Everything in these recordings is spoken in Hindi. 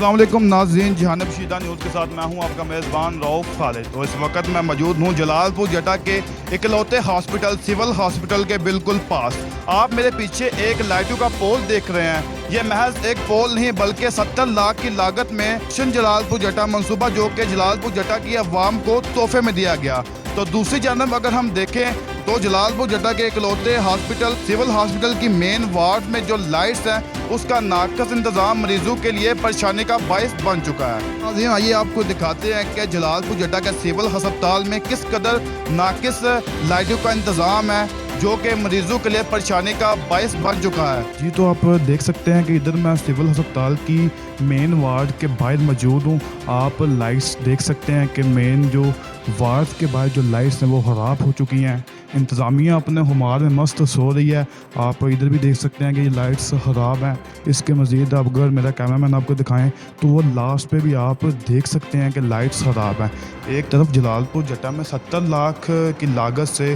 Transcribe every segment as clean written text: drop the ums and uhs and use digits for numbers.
अस्सलाम वालेकुम नाज़रीन, जहानब शीदा न्यूज़ के साथ मैं हूं आपका मेज़बान रऊफ़ खालिद। तो इस वक्त मैं मौजूद हूं जलालपुर जटा के इकलौते हॉस्पिटल सिविल हॉस्पिटल के बिल्कुल पास। आप मेरे पीछे एक लाइटों का पोल देख रहे हैं। ये महज एक पोल नहीं बल्कि 70 लाख की लागत में मिशन जलालपुर जटा मंसूबा जो कि जलालपुर जटा की अवाम को तोहफे में दिया गया। तो दूसरी जानब अगर हम देखें तो जलालपुर जटा के इकलौते हॉस्पिटल सिविल हॉस्पिटल की मेन वार्ड में जो लाइट्स हैं उसका नाकस इंतजाम मरीजों के लिए परेशानी का बायस बन चुका है। आइए आपको दिखाते हैं कि जलालपुर जटा के सिविल अस्पताल में किस कदर नाकिस लाइटों का इंतजाम है जो कि मरीजों के लिए परेशानी का बायस बन चुका है। जी, तो आप देख सकते हैं कि इधर मैं सिविल अस्पताल की मेन वार्ड के बाहर मौजूद हूँ। आप लाइट्स देख सकते हैं कि मेन जो वार्ड के बाहर जो लाइट्स हैं वो ख़राब हो चुकी हैं। इंतज़ामिया अपने हुमार में मस्त सो रही है। आप इधर भी देख सकते हैं कि ये लाइट्स ख़राब हैं। इसके मज़ीद आप अगर मेरा कैमरामैन आपको दिखाएं तो वो लास्ट पे भी आप देख सकते हैं कि लाइट्स ख़राब हैं। एक तरफ जलालपुर जटा में 70 लाख की लागत से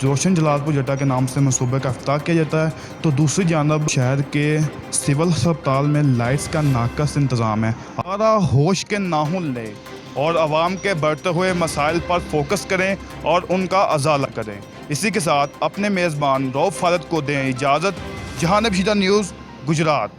रोशन जलालपुर जटा के नाम से मनसूबे का इफ्ताह किया जाता है, तो दूसरी जानब शहर के सिविल अस्पताल में लाइट्स का नाकस इंतज़ाम है। आरा होश के नाहुन ले और आवाम के बढ़ते हुए मसाइल पर फोकस करें और उनका अजाला करें। इसी के साथ अपने मेज़बान रऊफ़ खालिद को दें इजाज़त। जहानब शीदा न्यूज़, गुजरात।